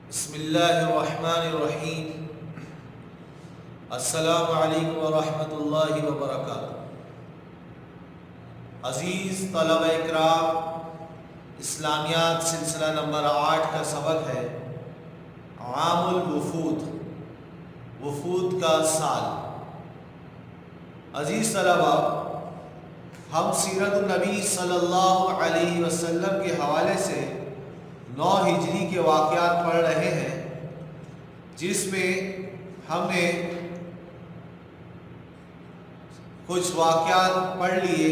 بسم اللہ الرحمن الرحیم۔ السلام علیکم ورحمۃ اللہ وبرکاتہ۔ عزیز طلبہ اکرام، اسلامیات سلسلہ نمبر 8 کا سبق ہے عام الوفود، وفود کا سال۔ عزیز طلبہ، ہم سیرت النبی صلی اللہ علیہ وسلم کے حوالے سے 9 ہجری کے واقعات پڑھ رہے ہیں، جس میں ہم نے کچھ واقعات پڑھ لیے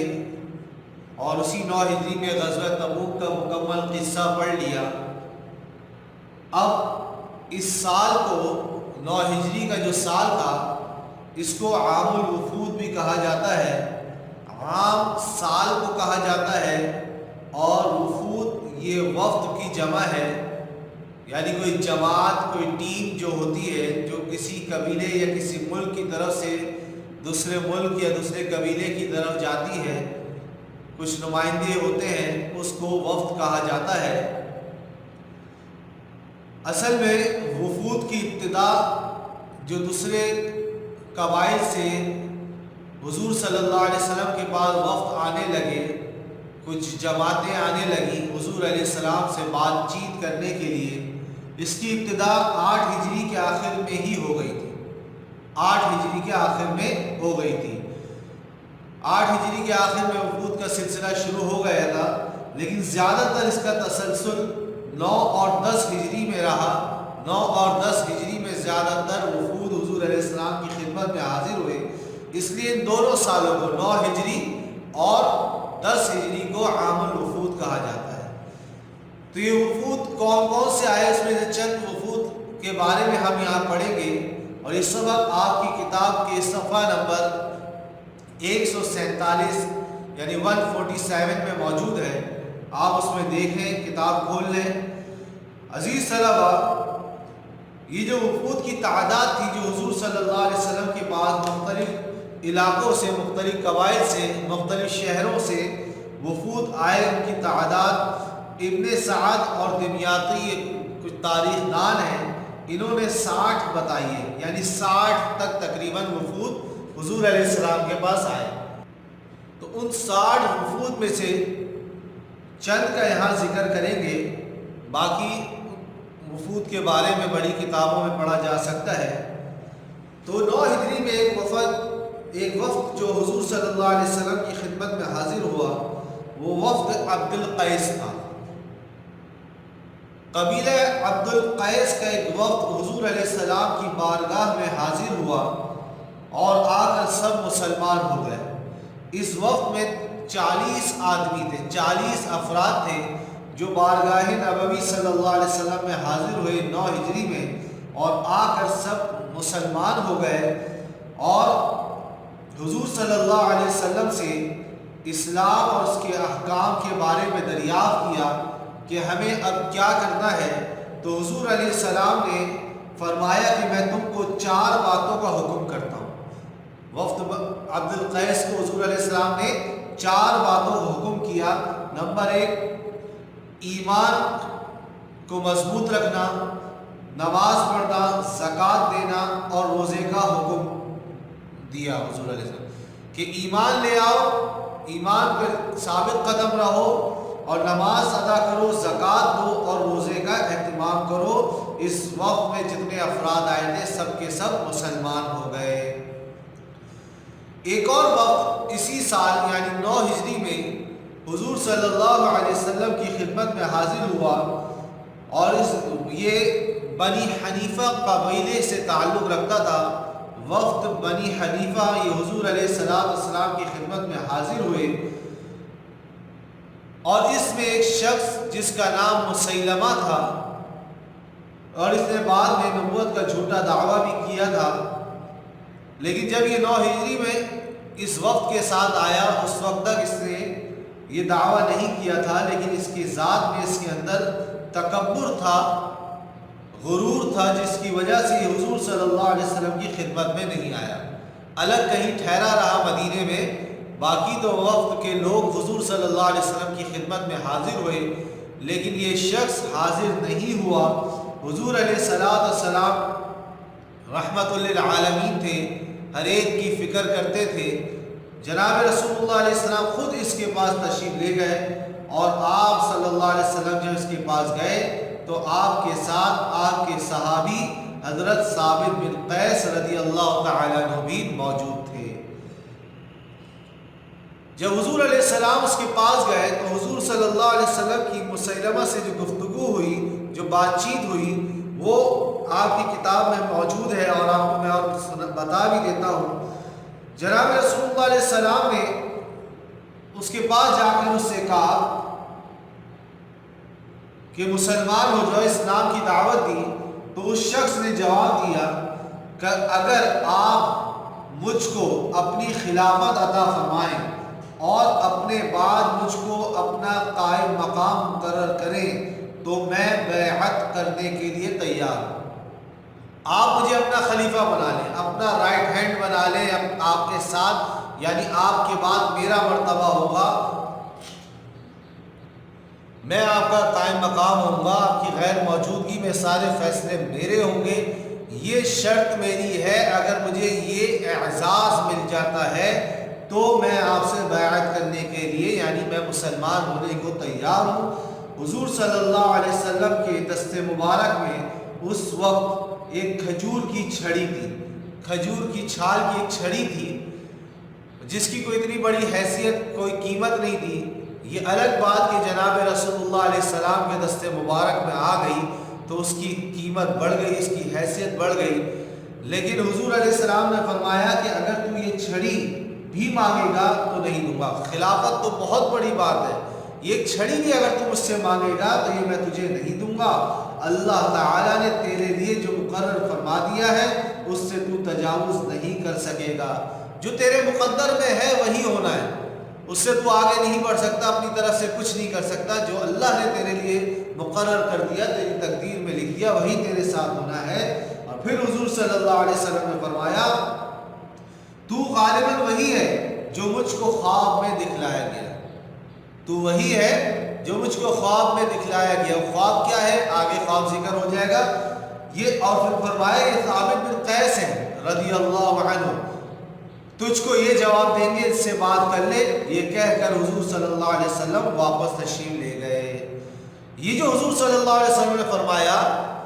اور اسی 9 ہجری میں غزوہ تبوک کا مکمل قصہ پڑھ لیا۔ اب اس سال کو 9 ہجری کا جو سال تھا، اس کو عام الوفود بھی کہا جاتا ہے، عام سال کو کہا جاتا ہے، اور وفود یہ وفد کی جمع ہے، یعنی کوئی جماعت، کوئی ٹیم جو ہوتی ہے، جو کسی قبیلے یا کسی ملک کی طرف سے دوسرے ملک یا دوسرے قبیلے کی طرف جاتی ہے، کچھ نمائندے ہوتے ہیں، اس کو وفد کہا جاتا ہے۔ اصل میں وفود کی ابتدا جو دوسرے قبائل سے حضور صلی اللہ علیہ وسلم کے پاس وفد آنے لگے، کچھ جماعتیں آنے لگیں حضور علیہ السلام سے بات چیت کرنے کے لیے، اس کی ابتدا 8 ہجری کے آخر میں ہی ہو گئی تھی۔ 8 ہجری کے آخر میں ہو گئی تھی۔ 8 ہجری کے آخر میں وفود کا سلسلہ شروع ہو گیا تھا، لیکن زیادہ تر اس کا تسلسل 9 اور 10 ہجری میں رہا۔ 9 اور 10 ہجری میں زیادہ تر وفود حضور علیہ السلام کی خدمت میں حاضر ہوئے، اس لیے ان دونوں سالوں کو 9 ہجری اور 10 ہجری کو عام الوفود کہا جاتا ہے۔ تو یہ وفود کون کون سے آئے، اس میں سے چند وفود کے بارے میں ہم یہاں پڑھیں گے، اور یہ سبق آپ کی کتاب کے صفحہ نمبر 147 یعنی 147 میں موجود ہے، آپ اس میں دیکھیں، کتاب کھول لیں۔ عزیز طلبہ، یہ جو وفود کی تعداد تھی جو حضور صلی اللہ علیہ وسلم کے پاس مختلف علاقوں سے، مختلف قبائل سے، مختلف شہروں سے وفود آئے، ان کی تعداد ابن سعد اور دمیاطی کچھ تاریخ دان ہیں، انہوں نے 60 بتائی ہے، یعنی 60 تک تقریباً وفود حضور علیہ السلام کے پاس آئے۔ تو ان 60 وفود میں سے چند کا یہاں ذکر کریں گے، باقی وفود کے بارے میں بڑی کتابوں میں پڑھا جا سکتا ہے۔ تو 9 ہجری میں ایک وفد جو حضور صلی اللہ علیہ وسلم کی خدمت میں حاضر ہوا، وہ وفد عبد القیس تھا۔ قبیلہ عبد القیس کا ایک وفد حضور علیہ السلام کی بارگاہ میں حاضر ہوا اور آ کر سب مسلمان ہو گئے۔ اس وفد میں 40 آدمی تھے، 40 افراد تھے جو بارگاہ نبوی صلی اللہ علیہ وسلم میں حاضر ہوئے 9 ہجری میں، اور آ کر سب مسلمان ہو گئے اور حضور صلی اللہ علیہ وسلم سے اسلام اور اس کے احکام کے بارے میں دریافت کیا کہ ہمیں اب کیا کرنا ہے۔ تو حضور علیہ السلام نے فرمایا کہ میں تم کو 4 باتوں کا حکم کرتا ہوں۔ وفد عبد القیس کو حضور علیہ السلام نے 4 باتوں کا حکم کیا۔ نمبر 1، ایمان کو مضبوط رکھنا، نماز پڑھنا، زکوٰۃ دینا اور روزے کا حکم دیا حضور علیہ السلام کہ ایمان لے آؤ، ایمان پر ثابت قدم رہو، اور نماز ادا کرو، زکوٰۃ دو اور روزے کا اہتمام کرو۔ اس وقت میں جتنے افراد آئے تھے سب کے سب مسلمان ہو گئے۔ ایک اور وقت اسی سال یعنی 9 ہجری میں حضور صلی اللہ علیہ وسلم کی خدمت میں حاضر ہوا، اور یہ بنی حنیفہ قبیلے سے تعلق رکھتا تھا۔ وفد بنی حنیفہ یہ حضور علیہ السلام کی خدمت میں حاضر ہوئے، اور اس میں ایک شخص جس کا نام مسیلمہ تھا، اور اس نے بعد میں نبوت کا جھوٹا دعویٰ بھی کیا تھا، لیکن جب یہ 9 ہجری میں اس وقت کے ساتھ آیا، اس وقت تک اس نے یہ دعویٰ نہیں کیا تھا، لیکن اس کی ذات میں، اس کے اندر تکبر تھا، غرور تھا، جس کی وجہ سے یہ حضور صلی اللہ علیہ وسلم کی خدمت میں نہیں آیا، الگ کہیں ٹھہرا رہا مدینے میں۔ باقی تو وفد کے لوگ حضور صلی اللہ علیہ وسلم کی خدمت میں حاضر ہوئے، لیکن یہ شخص حاضر نہیں ہوا۔ حضور علیہ السلام رحمت للعالمین تھے، ہر ایک کی فکر کرتے تھے۔ جناب رسول اللہ علیہ السلام خود اس کے پاس تشریف لے گئے، اور آپ صلی اللہ علیہ وسلم جب اس کے پاس گئے تو آپ کے ساتھ آپ کے صحابی حضرت ثابت بن قیس رضی اللہ تعالیٰ عنہ بھی موجود تھے۔ جب حضور علیہ السلام اس کے پاس گئے تو حضور صلی اللہ علیہ وسلم کی مسیلمہ سے جو گفتگو ہوئی، جو بات چیت ہوئی، وہ آپ کی کتاب میں موجود ہے، اور آپ کو میں اور بتا بھی دیتا ہوں۔ جناب رسول اللہ علیہ السلام نے اس کے پاس جا کر اس سے کہا کہ مسلمان ہو جاؤ، اسلام کی دعوت دی، تو اس شخص نے جواب دیا کہ اگر آپ مجھ کو اپنی خلافت عطا فرمائیں اور اپنے بعد مجھ کو اپنا قائم مقام مقرر کریں تو میں بیعت کرنے کے لیے تیار ہوں۔ آپ مجھے اپنا خلیفہ بنا لیں، اپنا رائٹ ہینڈ بنا لیں آپ کے ساتھ، یعنی آپ کے بعد میرا مرتبہ ہوگا، میں آپ کا قائم مقام ہوں گا، آپ کی غیر موجودگی میں سارے فیصلے میرے ہوں گے، یہ شرط میری ہے، اگر مجھے یہ اعزاز مل جاتا ہے تو میں آپ سے بیعت کرنے کے لیے، یعنی میں مسلمان ہونے کو تیار ہوں۔ حضور صلی اللہ علیہ وسلم کے دست مبارک میں اس وقت ایک کھجور کی چھڑی تھی، کھجور کی چھال کی ایک چھڑی تھی، جس کی کوئی اتنی بڑی حیثیت، کوئی قیمت نہیں تھی۔ یہ الگ بات کہ جناب رسول اللہ علیہ السلام کے دست مبارک میں آ گئی تو اس کی قیمت بڑھ گئی، اس کی حیثیت بڑھ گئی، لیکن حضور علیہ السلام نے فرمایا کہ اگر تو یہ چھڑی بھی مانگے گا تو نہیں دوں گا۔ خلافت تو بہت بڑی بات ہے، یہ چھڑی بھی اگر تو مجھ سے مانگے گا تو یہ میں تجھے نہیں دوں گا۔ اللہ تعالیٰ نے تیرے لیے جو مقرر فرما دیا ہے اس سے تو تجاوز نہیں کر سکے گا، جو تیرے مقدر میں ہے وہی ہونا ہے، اس سے تو آگے نہیں بڑھ سکتا، اپنی طرف سے کچھ نہیں کر سکتا۔ جو اللہ نے تیرے لیے مقرر کر دیا، تیری تقدیر میں لکھ دیا، وہی تیرے ساتھ ہونا ہے۔ اور پھر حضور صلی اللہ علیہ وسلم نے فرمایا تو غالباً وہی ہے جو مجھ کو خواب میں دکھلایا گیا، تو وہی ہے جو مجھ کو خواب میں دکھلایا گیا۔ خواب کیا ہے آگے خواب ذکر ہو جائے گا یہ، اور پھر فرمایا یہ ثابت بن قیس ہے رضی اللہ عنہ، تجھ کو یہ جواب دیں گے، اس سے بات کر لے، یہ کہہ کر حضور صلی اللہ علیہ وسلم واپس تشریف لے گئے۔ یہ جو حضور صلی اللہ علیہ وسلم نے فرمایا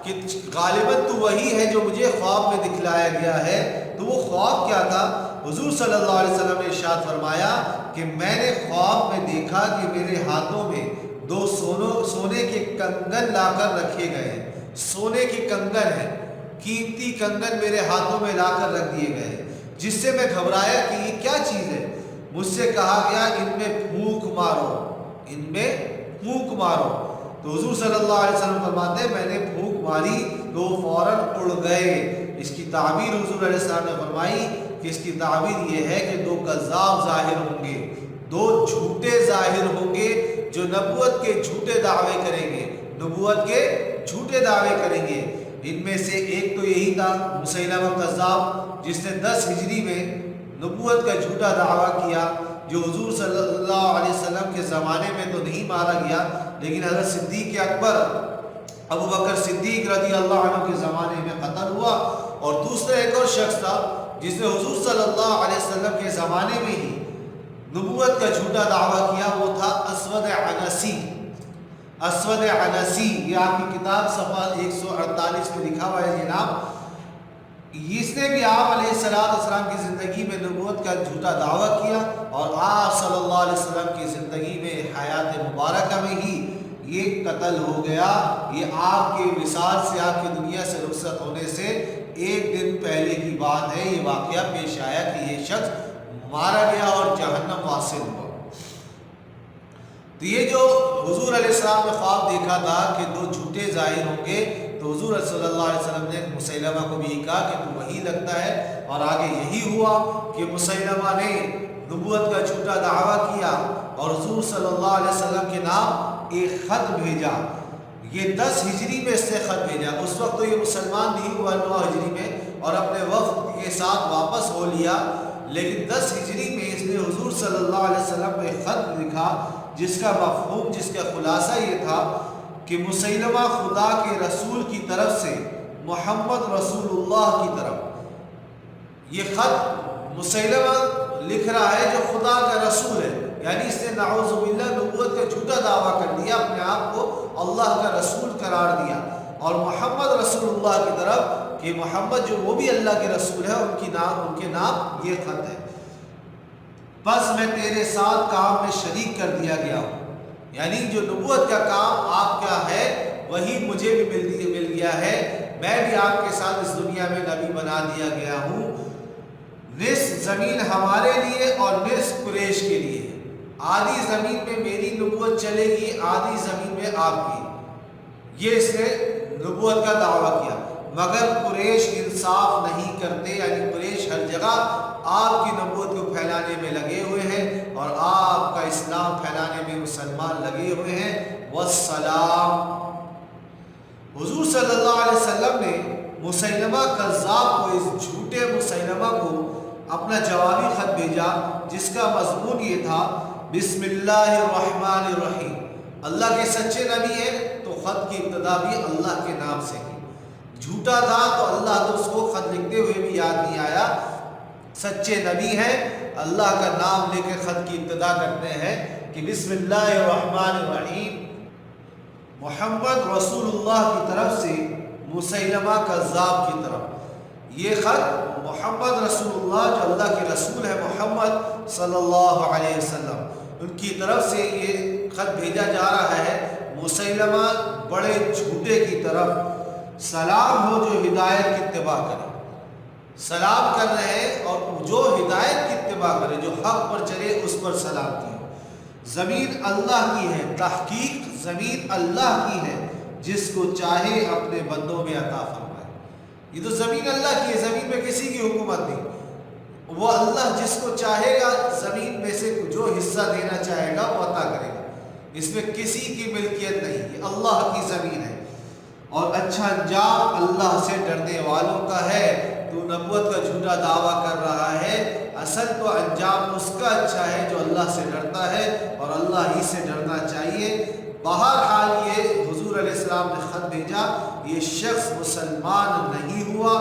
کہ غالباً تو وہی ہے جو مجھے خواب میں دکھلایا گیا ہے، تو وہ خواب کیا تھا؟ حضور صلی اللہ علیہ وسلم نے ارشاد فرمایا کہ میں نے خواب میں دیکھا کہ میرے ہاتھوں میں دو سونے کے کنگن لا کر رکھے گئے ہیں، سونے کے کنگن ہیں، قیمتی کنگن میرے ہاتھوں میں لا کر رکھ دیے گئے، جس سے میں گھبرایا کہ یہ کیا چیز ہے۔ مجھ سے کہا گیا ان میں پھونک مارو، ان میں پھونک مارو، تو حضور صلی اللہ علیہ وسلم فرماتے ہیں میں نے پھونک ماری تو فوراً اڑ گئے۔ اس کی تعبیر حضور علیہ السلام نے فرمائی کہ اس کی تعبیر یہ ہے کہ دو کذاب ظاہر ہوں گے، دو جھوٹے ظاہر ہوں گے جو نبوت کے جھوٹے دعوے کریں گے، نبوت کے جھوٹے دعوے کریں گے۔ ان میں سے ایک تو یہی تھا مسیلمہ کذاب، جس نے 10 ہجری میں نبوت کا جھوٹا دعویٰ کیا، جو حضور صلی اللہ علیہ وسلم کے زمانے میں تو نہیں مارا گیا، لیکن حضرت صدیق اکبر ابو بکر صدیق رضی اللہ عنہ کے زمانے میں قتل ہوا۔ اور دوسرا ایک اور شخص تھا جس نے حضور صلی اللہ علیہ وسلم کے زمانے میں ہی نبوت کا جھوٹا دعویٰ کیا، وہ تھا اسود عنسی۔ اسود عنسی، یہ آپ کی کتاب صفحہ 148 میں لکھا ہوا ہے جناب۔ اس نے بھی آپ علیہ السلام کی زندگی میں نبوت کا جھوٹا دعویٰ کیا، اور آپ صلی اللہ علیہ وسلم کی زندگی میں حیات مبارکہ میں ہی یہ قتل ہو گیا۔ یہ آپ کے وصال سے، آپ کی دنیا سے رخصت ہونے سے ایک دن پہلے کی بات ہے، یہ واقعہ پیش آیا کہ یہ شخص مارا گیا اور جہنم واصل ہوا۔ تو یہ جو حضور علیہ السلام نے خواب دیکھا تھا کہ دو جھوٹے ظاہر ہوں گے، تو حضور صلی اللہ علیہ وسلم نے مسیلمہ کو بھی کہا کہ تو وہی لگتا ہے، اور آگے یہی ہوا کہ مسیلمہ نے نبوت کا جھوٹا دعویٰ کیا اور حضور صلی اللہ علیہ وسلم کے نام ایک خط بھیجا۔ یہ 10 ہجری میں اس نے خط بھیجا، اس وقت تو یہ مسلمان نہیں ہوا 9 ہجری میں، اور اپنے وقت کے ساتھ واپس ہو لیا، لیکن 10 ہجری میں اس نے حضور صلی اللہ علیہ وسلم کو ایک خط لکھا، جس کا مفہوم، جس کا خلاصہ یہ تھا کہ مسیلمہ خدا کے رسول کی طرف سے محمد رسول اللہ کی طرف، یہ خط مسیلمہ لکھ رہا ہے جو خدا کا رسول ہے، یعنی اس نے نعوذ باللہ نبوت کا جھوٹا دعویٰ کر دیا، اپنے آپ کو اللہ کا رسول قرار دیا، اور محمد رسول اللہ کی طرف کہ محمد جو وہ بھی اللہ کے رسول ہے، ان کے نام یہ خط ہے۔ بس میں تیرے ساتھ کام میں شریک کر دیا گیا ہوں، یعنی جو نبوت کا کام آپ کا ہے وہی مجھے بھی مل گیا ہے، میں بھی آپ کے ساتھ اس دنیا میں نبی بنا دیا گیا ہوں۔ نصف زمین ہمارے لیے اور نصف قریش کے لیے، آدھی زمین میں میری نبوت چلے گی، آدھی زمین میں آپ کی، یہ اس نے نبوت کا دعویٰ کیا، مگر قریش انصاف نہیں کرتے، یعنی قریش ہر جگہ آپ کی نبوت کو پھیلانے میں لگے ہوئے ہیں اور آپ کا اسلام پھیلانے میں مسلمان لگے ہوئے ہیں۔ والسلام، حضور صلی اللہ علیہ وسلم نے مسیلمہ کذاب کو، اس جھوٹے مسیلمہ کو اپنا جوابی خط بھیجا جس کا مضمون یہ تھا بسم اللہ الرحمن الرحیم، اللہ کے سچے نبی ہیں تو خط کی ابتدا بھی اللہ کے نام سے کی، جھوٹا تھا تو اللہ تو اس کو خط لکھتے ہوئے بھی یاد نہیں آیا، سچے نبی ہیں اللہ کا نام لے کے خط کی ابتدا کرتے ہیں کہ بسم اللہ الرحمن الرحیم، محمد رسول اللہ کی طرف سے مسیلمہ کذاب کی طرف۔ یہ خط محمد رسول اللہ جو اللہ کے رسول ہے، محمد صلی اللہ علیہ وسلم، ان کی طرف سے یہ خط بھیجا جا رہا ہے مسیلمہ بڑے جھوٹے کی طرف۔ سلام ہو جو ہدایت کی اتباع کرے، سلام کر رہے ہیں اور جو ہدایت کی اتباع کرے، جو حق پر چلے اس پر سلامتی ہو۔ زمین اللہ کی ہے، تحقیق زمین اللہ کی ہے، جس کو چاہے اپنے بندوں میں عطا فرمائے۔ یہ تو زمین اللہ کی ہے، زمین میں کسی کی حکومت نہیں، وہ اللہ جس کو چاہے گا زمین میں سے جو حصہ دینا چاہے گا وہ عطا کرے گا، اس میں کسی کی ملکیت نہیں، یہ اللہ کی زمین ہے۔ اور اچھا انجام اللہ سے ڈرنے والوں کا ہے۔ تو نبوت کا جھوٹا دعویٰ کر رہا ہے، اصل تو انجام اس کا اچھا ہے جو اللہ سے ڈرتا ہے، اور اللہ ہی سے ڈرنا چاہیے۔ بہرحال یہ حضور علیہ السلام نے خط بھیجا، یہ شخص مسلمان نہیں ہوا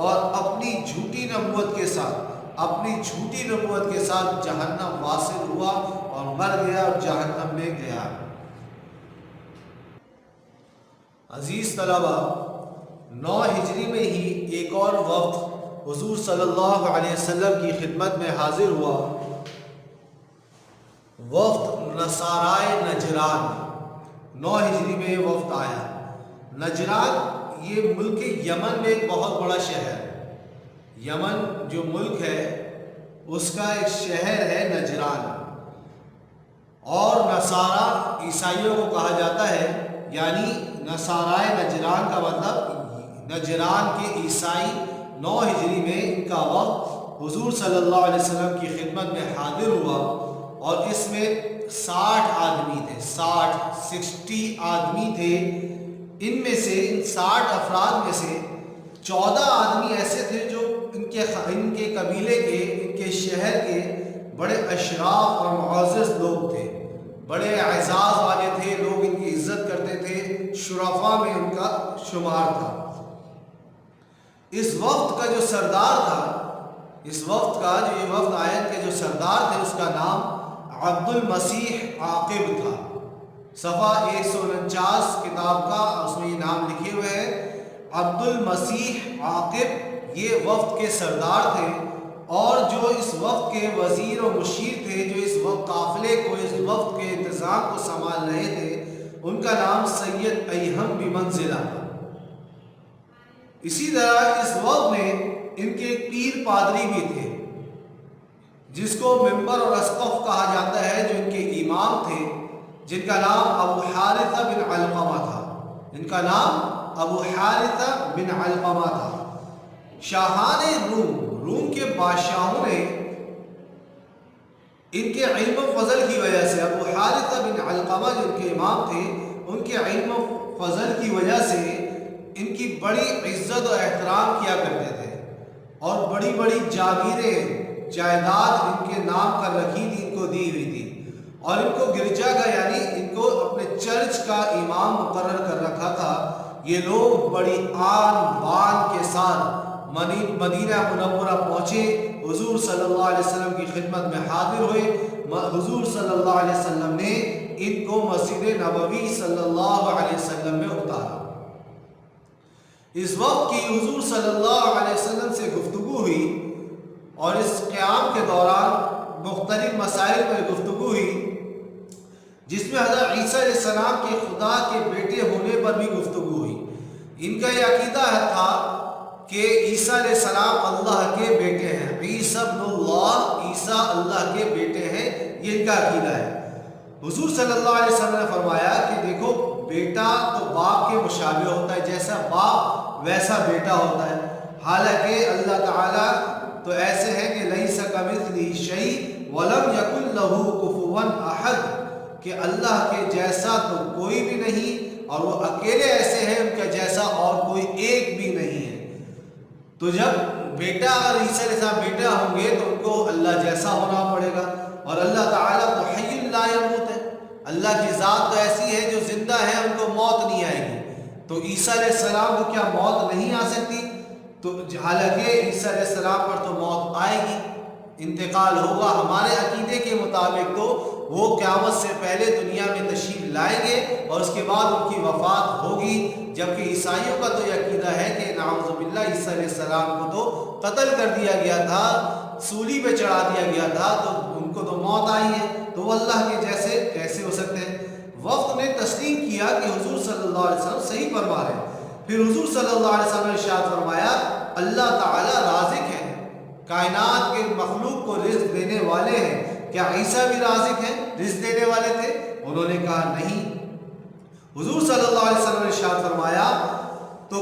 اور اپنی جھوٹی نبوت کے ساتھ جہنم واصل ہوا اور مر گیا اور جہنم میں گیا۔ عزیز طلبہ، 9 ہجری میں ہی ایک اور وفد حضور صلی اللہ علیہ وسلم کی خدمت میں حاضر ہوا، وفد نصارائے نجران۔ 9 ہجری میں وفد آیا۔ نجران یہ ملک یمن میں ایک بہت بڑا شہر ہے، یمن جو ملک ہے اس کا ایک شہر ہے نجران، اور نصارہ عیسائیوں کو کہا جاتا ہے، یعنی نصارائے نجران کا مطلب نجران کے عیسائی۔ 9 ہجری میں ان کا وقت حضور صلی اللہ علیہ وسلم کی خدمت میں حاضر ہوا، اور اس میں 60 آدمی تھے، 60 آدمی تھے۔ ان میں سے ان 60 افراد میں سے 14 آدمی ایسے تھے جو ان کے قبیلے کے، ان کے شہر کے بڑے اشراف اور معزز لوگ تھے، بڑے اعزاز والے تھے، لوگ ان کی عزت کرتے تھے، شرفاء میں ان کا شمار تھا۔ اس وفد کا جو سردار تھا، اس وفد کا جو یہ وفد آیت کے جو سردار تھے، اس کا نام عبد المسیح عاقب تھا۔ صفحہ 149 کتاب کا اس میں یہ نام لکھے ہوئے ہیں، عبد المسیح عاقب یہ وفد کے سردار تھے، اور جو اس وفد کے وزیر و مشیر تھے، جو اس وفد قافلے کو، اس وفد کے انتظام کو سنبھال رہے تھے، ان کا نام سید ایہم بمنزلہ تھا۔ اسی طرح اس وفد میں ان کے ایک پیر پادری بھی تھے، جس کو ممبر اور اسقف کہا جاتا ہے، جو ان کے امام تھے، جن کا نام ابو حارثہ بن علقمہ تھا، جن کا نام ابو حارثہ بن علقمہ تھا۔ شاہان روم کے بادشاہوں نے ان کے علم و فضل کی وجہ سے، ابو حارثہ بن علقمہ جو ان کے امام تھے، ان کے علم و فضل کی وجہ سے ان کی بڑی عزت و احترام کیا کرتے تھے، اور بڑی بڑی جاگیریں، جائیداد ان کے نام کر رکھی تھی، ان کو دی ہوئی تھی، اور ان کو گرجا کا یعنی ان کو اپنے چرچ کا امام مقرر کر رکھا تھا۔ یہ لوگ بڑی آن بان کے ساتھ مدینہ منورہ پہنچے، حضور صلی اللہ علیہ وسلم کی خدمت میں حاضر ہوئے۔ حضور صلی اللہ علیہ وسلم نے ان کو مسجد نبوی صلی اللہ علیہ وسلم میں اتارا۔ اس وقت کی حضور صلی اللہ علیہ وسلم سے گفتگو ہوئی اور اس قیام کے دوران مختلف مسائل پر گفتگو ہوئی، جس میں حضرت عیسیٰ علیہ السلام کے خدا کے بیٹے ہونے پر بھی گفتگو ہوئی۔ ان کا یہ عقیدہ تھا کہ عیسیٰ علیہ السلام اللہ کے بیٹے ہیں، عیسیٰ ابن اللہ، عیسیٰ اللہ کے بیٹے ہیں، یہ ان کا عقیدہ ہے۔ حضور صلی اللہ علیہ وسلم نے فرمایا کہ دیکھو، بیٹا تو باپ کے مشابہ ہوتا ہے، جیسا باپ ویسا بیٹا ہوتا ہے، حالانکہ اللہ تعالیٰ تو ایسے ہیں کہ لیس کمثلہ شیء ولم یکن لہ کفوا احد، کہ اللہ کے جیسا تو کوئی بھی نہیں اور وہ اکیلے ایسے ہیں، ان کا جیسا اور کوئی ایک بھی نہیں ہے۔ تو جب بیٹا اور عیسیٰ علیہ السلام بیٹا ہوں گے تو ان کو اللہ جیسا ہونا پڑے گا، اور اللہ تعالیٰ تو حی لا یموت ہے، اللہ کی ذات تو ایسی ہے جو زندہ ہے، ان کو موت نہیں آئے گی۔ تو عیسیٰ علیہ السلام کو کیا موت نہیں آ سکتی؟ تو حالانکہ عیسیٰ علیہ السلام پر تو موت آئے گی، انتقال ہوگا۔ ہمارے عقیدے کے مطابق تو وہ قیامت سے پہلے دنیا میں تشریف لائیں گے اور اس کے بعد ان کی وفات ہوگی، جبکہ عیسائیوں کا تو یہ عقیدہ ہے کہ نعوذ باللہ عیسیٰ علیہ السلام کو تو قتل کر دیا گیا تھا، سولی پہ چڑھا دیا گیا تھا، تو ان کو تو موت آئی ہے، تو وہ اللہ کے جیسے کیسے ہو سکتے ہیں؟ وقت نے تسلیم کیا کہ حضور صلی اللہ علیہ وسلم صحیح فرما رہے ہیں۔ پھر حضور صلی اللہ علیہ وسلم نے ارشاد فرمایا، اللہ تعالیٰ رازق ہے، کائنات کے مخلوق کو رزق دینے والے ہیں، کیا عیسیٰ بھی رازق ہیں، رزق دینے والے تھے؟ انہوں نے کہا نہیں۔ حضور صلی اللہ علیہ وسلم نے ارشاد فرمایا، تو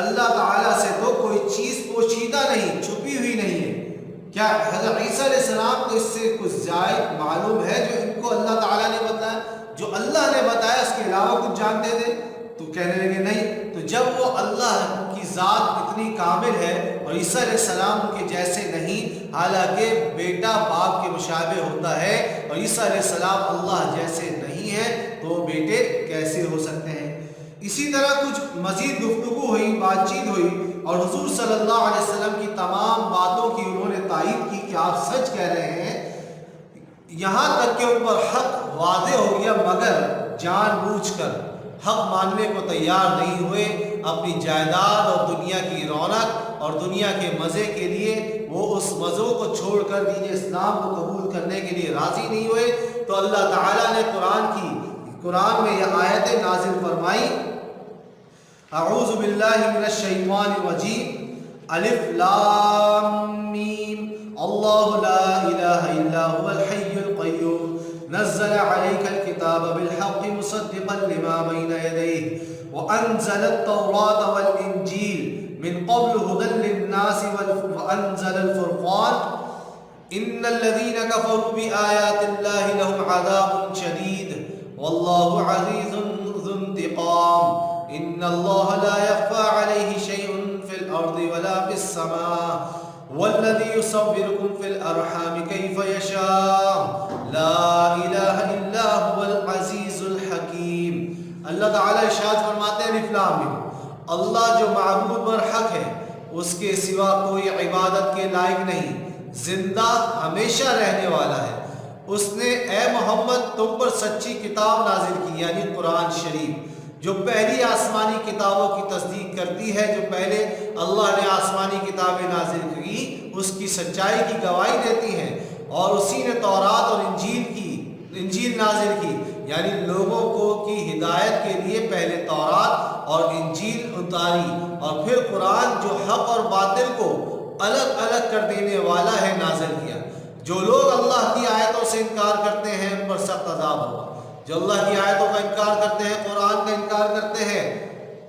اللہ تعالیٰ سے تو کوئی چیز پوشیدہ نہیں، چھپی ہوئی نہیں ہے۔ کیا حضرت عیسیٰ علیہ السلام کو اس سے کچھ زائد معلوم ہے جو ان کو اللہ تعالیٰ نے بتایا؟ جو اللہ نے بتایا اس کے علاوہ کچھ جانتے تھے؟ تو کہنے لگے نہیں۔ تو جب وہ اللہ کی ذات اتنی کامل ہے اور عیسیٰ علیہ السلام کے جیسے نہیں، حالانکہ بیٹا باپ کے مشابہ ہوتا ہے اور عیسیٰ علیہ السلام اللہ جیسے نہیں ہے، تو وہ بیٹے کیسے ہو سکتے ہیں؟ اسی طرح کچھ مزید گفتگو ہوئی، بات چیت ہوئی، اور حضور صلی اللہ علیہ وسلم کی تمام باتوں کی انہوں نے تائید کی کہ آپ سچ کہہ رہے ہیں، یہاں تک کہ ان پر حق واضح ہو گیا، مگر جان بوجھ کر حق ماننے کو تیار نہیں ہوئے۔ اپنی جائیداد اور دنیا کی رونق اور دنیا کے مزے کے لیے وہ اس مزوں کو چھوڑ کر دین اسلام کو قبول کرنے کے لیے راضی نہیں ہوئے۔ تو اللہ تعالیٰ نے قرآن میں یہ آیتیں نازل فرمائی، اعوذ باللہ من الشیطان الرجیم، الف لام میم، اللہ لا الہ الا هو الحی القیوم، نزل علیک الکتاب بالحق مصدقا لما بین یدیہ، وانزل التوراۃ والانجیل من قبل هدى للناس وانزل الفرقان، ان الذین کفروا بآیات اللہ لهم عذاب شدید واللہ عزیز ذو انتقام، ان اللہ لا يخفى علیہ شیء فی الارض ولا فی السماء، والذی یصورکم فی الارحام کیف یشاء، لا الہ الا هو العزیز الحکیم۔ اللہ تعالیٰ ارشاد فرماتے ہیں الف لام میم، اللہ جو معبود برحق ہے، اس کے سوا کوئی عبادت کے لائق نہیں، زندہ ہمیشہ رہنے والا ہے۔ اس نے اے محمد تم پر سچی کتاب نازل کی، یعنی قرآن شریف، جو پہلی آسمانی کتابوں کی تصدیق کرتی ہے، جو پہلے اللہ نے آسمانی کتابیں نازل کی اس کی سچائی کی گواہی دیتی ہیں، اور اسی نے تورات اور انجیل نازل کی، یعنی لوگوں کو کی ہدایت کے لیے پہلے تورات اور انجیل اتاری، اور پھر قرآن جو حق اور باطل کو الگ الگ کر دینے والا ہے نازل کیا۔ جو لوگ اللہ کی آیتوں سے انکار کرتے ہیں ان پر سخت عذاب ہوگا، جو اللہ کی آیتوں کا انکار کرتے ہیں، قرآن کا انکار کرتے ہیں،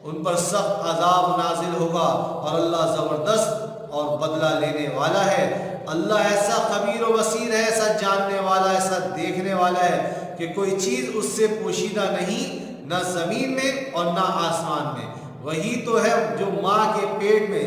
ان پر سخت عذاب نازل ہوگا، اور اللہ زبردست اور بدلہ لینے والا ہے۔ اللہ ایسا خبیر و بصیر ہے، ایسا جاننے والا، ایسا دیکھنے والا ہے کہ کوئی چیز اس سے پوشیدہ نہیں، نہ زمین میں اور نہ آسمان میں۔ وہی تو ہے جو ماں کے پیٹ میں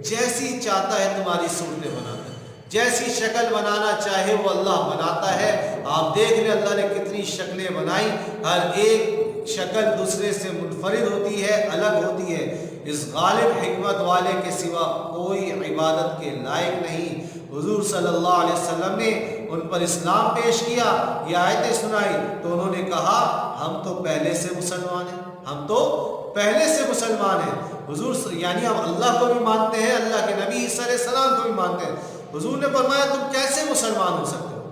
جیسی چاہتا ہے تمہاری صورتیں بناتا ہے، جیسی شکل بنانا چاہے وہ اللہ بناتا ہے. آپ دیکھ لیں اللہ نے کتنی شکلیں بنائی، ہر ایک شکل دوسرے سے منفرد ہوتی ہے، الگ ہوتی ہے. اس غالب حکمت والے کے سوا کوئی عبادت کے لائق نہیں. حضور صلی اللہ علیہ وسلم نے ان پر اسلام پیش کیا، یہ آیتیں سنائی تو انہوں نے کہا ہم تو پہلے سے مسلمان ہیں، ہم تو پہلے سے مسلمان ہیں. حضور یعنی ہم اللہ کو بھی مانتے ہیں، اللہ کے نبی عیسیٰ علیہ السلام کو بھی مانتے ہیں. حضور نے فرمایا تم کیسے مسلمان ہو سکتے ہو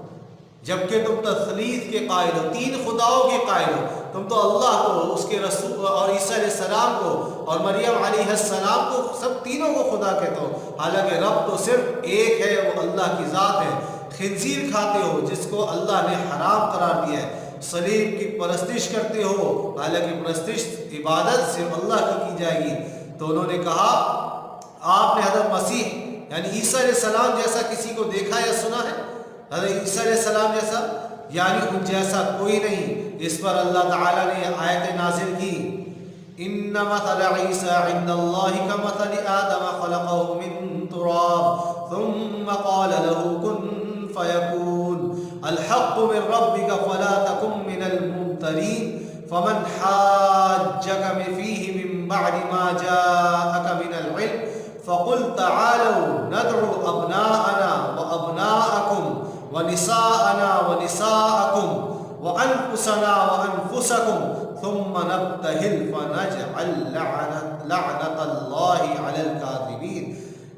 جبکہ تم تثلیث کے قائل ہو، 3 خداؤں کے قائل ہو. تم تو اللہ کو، اس کے رسول اور عیسیٰ علیہ السلام کو اور مریم علیہ السلام کو، سب تینوں کو خدا کہتے ہو، حالانکہ رب تو صرف ایک ہے، وہ اللہ کی ذات ہے. خنزیر کھاتے ہو جس کو اللہ نے حرام قرار دیا ہے. صلیب کی پرستش کرتے ہو، حالانکہ پرستش عبادت صرف اللہ کی جائے گی. تو انہوں نے کہا آپ نے حضرت مسیح یعنی عیسیٰ علیہ السلام جیسا کسی کو دیکھا یا سنا ہے؟ حضرت عیسیٰ علیہ السلام جیسا یعنی ان جیسا کوئی نہیں. اس پر اللہ تعالیٰ نے آیت نازل کی ان مثل عیسیٰ عند اللہ کمثل آدم خلقہ من تراب ثم قال له كن فيكون الحق من ربك فلا تكن من الممترين فمن حاجك فيه من بعد ما جاءك من العلم فقل تعالوا ندعو أبناءنا وأبناءكم ونساءنا ونساءكم وأنفسنا وأنفسكم ثم نبتهل فنجعل لعنة الله على الكاذبين.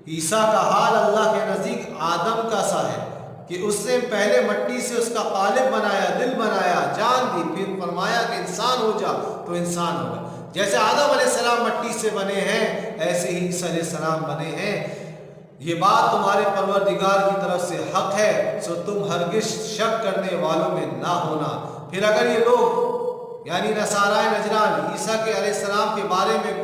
عیسیٰ کا حال اللہ کے نزدیک آدم کا سا ہے کہ اس نے پہلے مٹی سے اس کا قالب بنایا، دل بنایا، جان دی، پھر فرمایا کہ انسان ہو جا تو انسان ہوگا. جیسے آدم علیہ السلام مٹی سے بنے ہیں ایسے ہی عیسیٰ علیہ السلام بنے ہیں. یہ بات تمہارے پروردگار کی طرف سے حق ہے، سو تم ہرگز شک کرنے والوں میں نہ ہونا. پھر اگر یہ لوگ یعنی نصارائے نجران عیسیٰ کے علیہ السلام کے بارے میں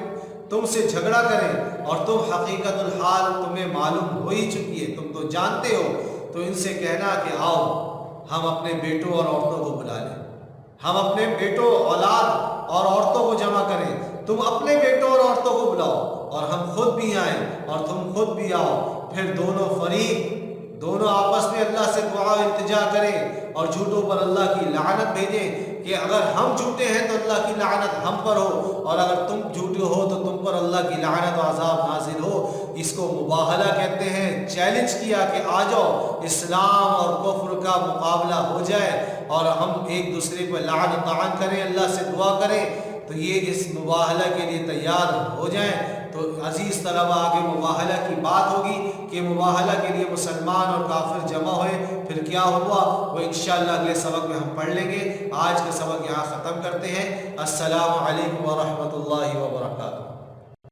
تم سے جھگڑا کریں اور تم حقیقت الحال تمہیں معلوم ہو ہی چکی ہے، تم تو جانتے ہو، تو ان سے کہنا کہ آؤ ہم اپنے بیٹوں اور عورتوں کو بلا لیں، ہم اپنے بیٹوں، اولاد اور عورتوں کو جمع کریں. تم اپنے بیٹوں اور عورتوں کو بلاؤ اور ہم خود بھی آئیں اور تم خود بھی آؤ. پھر دونوں فریق دونوں آپس میں اللہ سے دعا التجا کریں اور جھوٹوں پر اللہ کی لعنت بھیجیں کہ اگر ہم جھوٹے ہیں تو اللہ کی لعنت ہم پر ہو، اور اگر تم جھوٹے ہو تو تم پر اللہ کی لعنت و عذاب نازل ہو. اس کو مباہلہ کہتے ہیں. چیلنج کیا کہ آ جاؤ اسلام اور کفر کا مقابلہ ہو جائے اور ہم ایک دوسرے کو لعن طعن کریں، اللہ سے دعا کریں. تو یہ اس مباہلہ کے لیے تیار ہو جائیں. تو عزیز طلبہ آگے مباہلہ کی بات ہوگی کہ مباہلہ کے لیے مسلمان اور کافر جمع ہوئے، پھر کیا ہوا وہ انشاءاللہ اگلے سبق میں ہم پڑھ لیں گے. آج کا سبق یہاں ختم کرتے ہیں. السلام علیکم ورحمۃ اللہ وبرکاتہ.